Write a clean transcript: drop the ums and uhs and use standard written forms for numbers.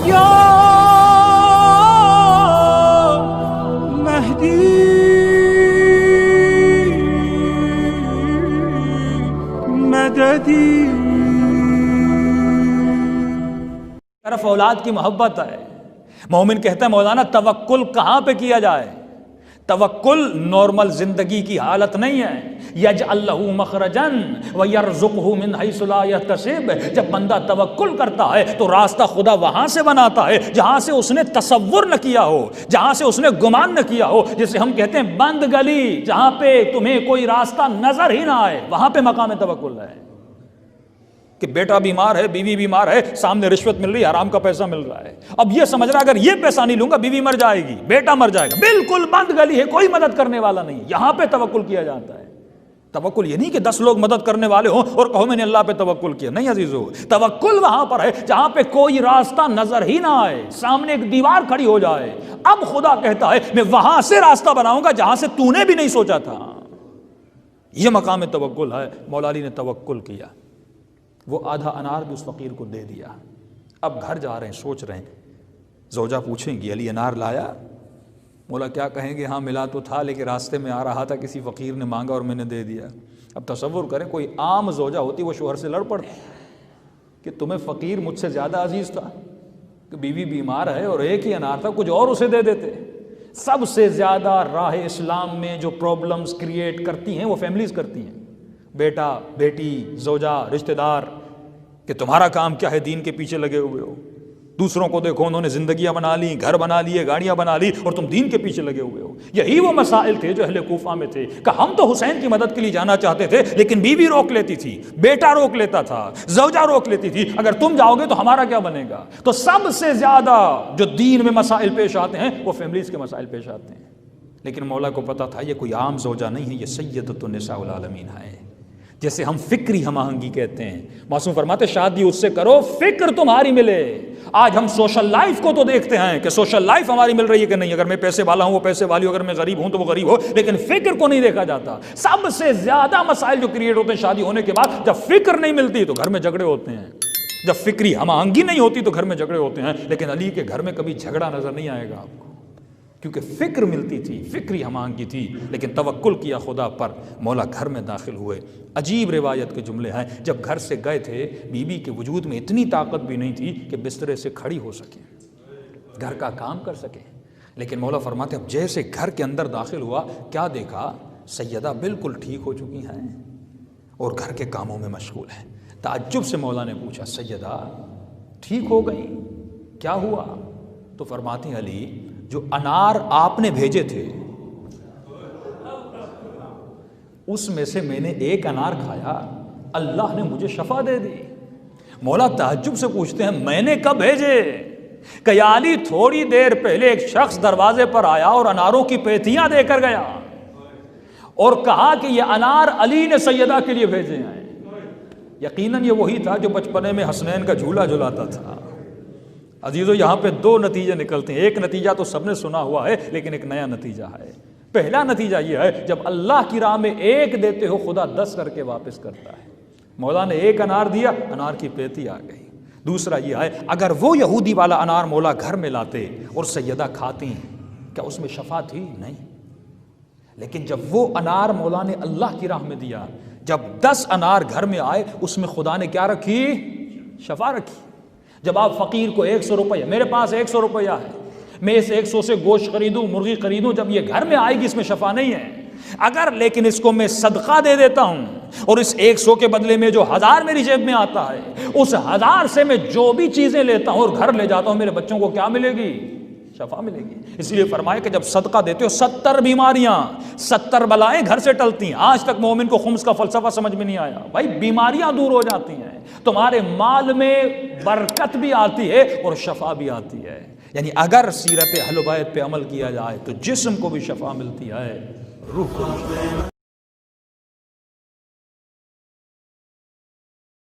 یا مہدی مددی. طرف اولاد کی محبت ہے. مومن کہتا ہے مولانا توکل کہاں پہ کیا جائے؟ توکل نارمل زندگی کی حالت نہیں ہے. یجعل لہ مخرجا ویرزقہ من حیث لا یحتسب. جب بندہ توکل کرتا ہے تو راستہ خدا وہاں سے بناتا ہے جہاں سے اس نے تصور نہ کیا ہو، جہاں سے اس نے گمان نہ کیا ہو. جسے ہم کہتے ہیں بند گلی، جہاں پہ تمہیں کوئی راستہ نظر ہی نہ آئے، وہاں پہ مقام توکل ہے. کہ بیٹا بیمار ہے، بیوی بیمار ہے، سامنے رشوت مل رہی ہے، حرام کا پیسہ مل رہا ہے. اب یہ سمجھ رہا ہے اگر یہ پیسہ نہیں لوں گا بیوی مر جائے گی، بیٹا مر جائے گا. بالکل بند گلی ہے، کوئی مدد کرنے والا نہیں. یہاں پہ توکل کیا جاتا ہے. توکل یہ نہیں کہ 10 لوگ مدد کرنے والے ہوں اور کہو میں نے اللہ پہ توکل کیا. نہیں عزیزو، توکل وہاں پر ہے جہاں پہ کوئی راستہ نظر ہی نہ آئے، سامنے ایک دیوار کھڑی ہو جائے. اب خدا کہتا ہے میں وہاں سے راستہ بناؤں گا جہاں سے تو نے بھی نہیں سوچا تھا. یہ مقام توکل ہے. مولا علی نے توکل کیا. وہ آدھا انار بھی اس فقیر کو دے دیا. اب گھر جا رہے ہیں، سوچ رہے ہیں. زوجہ پوچھیں گی علی انار لایا؟ مولا کیا کہیں گے؟ ہاں ملا تو تھا لیکن راستے میں آ رہا تھا، کسی فقیر نے مانگا اور میں نے دے دیا. اب تصور کریں کوئی عام زوجہ ہوتی وہ شوہر سے لڑ پڑتی کہ تمہیں فقیر مجھ سے زیادہ عزیز تھا، کہ بیوی بیمار ہے اور ایک ہی انار تھا، کچھ اور اسے دے دیتے. سب سے زیادہ راہ اسلام میں جو پرابلمز کریٹ کرتی ہیں وہ فیملیز کرتی ہیں. بیٹا بیٹی زوجہ رشتہ دار، کہ تمہارا کام کیا ہے، دین کے پیچھے لگے ہوئے ہو. دوسروں کو دیکھو انہوں نے زندگیاں بنا لی، گھر بنا لیے، گاڑیاں بنا لی، اور تم دین کے پیچھے لگے ہوئے ہو. یہی وہ مسائل تھے جو اہل کوفہ میں تھے کہ ہم تو حسین کی مدد کے لیے جانا چاہتے تھے لیکن بیوی روک لیتی تھی، بیٹا روک لیتا تھا، زوجہ روک لیتی تھی. اگر تم جاؤ گے تو ہمارا کیا بنے گا؟ تو سب سے زیادہ جو دین میں مسائل پیش آتے ہیں وہ فیملیز کے مسائل پیش آتے ہیں. لیکن مولا کو پتا تھا یہ کوئی عام زوجہ نہیں ہے، یہ سیدۃ النساء العالمین ہے. جیسے ہم فکری ہم آہنگی کہتے ہیں. معصوم فرماتے شادی اس سے کرو فکر تمہاری ملے. آج ہم سوشل لائف کو تو دیکھتے ہیں کہ سوشل لائف ہماری مل رہی ہے کہ نہیں. اگر میں پیسے والا ہوں وہ پیسے والی ہو، اگر میں غریب ہوں تو وہ غریب ہو، لیکن فکر کو نہیں دیکھا جاتا. سب سے زیادہ مسائل جو کریٹ ہوتے ہیں شادی ہونے کے بعد، جب فکر نہیں ملتی تو گھر میں جھگڑے ہوتے ہیں. جب فکری ہم آہنگی نہیں ہوتی تو گھر میں جھگڑے ہوتے ہیں. لیکن علی کے گھر میں کبھی جھگڑا نظر نہیں آئے گا آپ کو، کیونکہ فکر ملتی تھی، فکری ہم آہنگی تھی. لیکن توکل کیا خدا پر. مولا گھر میں داخل ہوئے. عجیب روایت کے جملے ہیں. جب گھر سے گئے تھے بیوی کے وجود میں اتنی طاقت بھی نہیں تھی کہ بسترے سے کھڑی ہو سکے، گھر کا کام کر سکے. لیکن مولا فرماتے اب جیسے گھر کے اندر داخل ہوا، کیا دیکھا؟ سیدہ بالکل ٹھیک ہو چکی ہیں اور گھر کے کاموں میں مشغول ہیں. تعجب سے مولا نے پوچھا سیدہ ٹھیک ہو گئی، کیا ہوا؟ تو فرماتی ہیں علی جو انار آپ نے بھیجے تھے اس میں سے میں نے ایک انار کھایا، اللہ نے مجھے شفا دے دی. مولا تعجب سے پوچھتے ہیں میں نے کب بھیجے؟ کہ یا علی تھوڑی دیر پہلے ایک شخص دروازے پر آیا اور اناروں کی پیتیاں دے کر گیا اور کہا کہ یہ انار علی نے سیدہ کے لیے بھیجے ہیں. یقیناً یہ وہی تھا جو بچپنے میں حسنین کا جھولا جھلاتا تھا. عزیزو یہاں پہ 2 نتیجے نکلتے ہیں. ایک نتیجہ تو سب نے سنا ہوا ہے لیکن ایک نیا نتیجہ ہے. پہلا نتیجہ یہ ہے جب اللہ کی راہ میں ایک دیتے ہو خدا 10 کر کے واپس کرتا ہے. مولا نے ایک انار دیا، انار کی پیتی آ گئی. دوسرا یہ ہے اگر وہ یہودی والا انار مولا گھر میں لاتے اور سیدہ کھاتی، کیا اس میں شفا تھی؟ نہیں. لیکن جب وہ انار مولا نے اللہ کی راہ میں دیا، جب 10 انار گھر میں آئے اس میں خدا نے کیا رکھی؟ شفا رکھی. جب آپ فقیر کو 100 روپیہ، میرے پاس 100 روپیہ ہے، میں اس 100 سے گوشت خریدوں، مرغی خریدوں، جب یہ گھر میں آئے گی اس میں شفا نہیں ہے. اگر لیکن اس کو میں صدقہ دے دیتا ہوں اور اس 100 کے بدلے میں جو 1000 میری جیب میں آتا ہے اس 1000 سے میں جو بھی چیزیں لیتا ہوں اور گھر لے جاتا ہوں، میرے بچوں کو کیا ملے گی؟ شفا ملے گی. اس لیے فرمایا کہ جب صدقہ دیتے ہو 70 بیماریاں 70 بلائیں گھر سے ٹلتی ہیں. آج تک مومن کو خمس کا فلسفہ سمجھ میں نہیں آیا. بھائی بیماریاں دور ہو جاتی ہیں، تمہارے مال میں برکت بھی آتی ہے اور شفا بھی آتی ہے. یعنی اگر سیرت اہل بیت پہ عمل کیا جائے تو جسم کو بھی شفا ملتی ہے، روح کو بھی.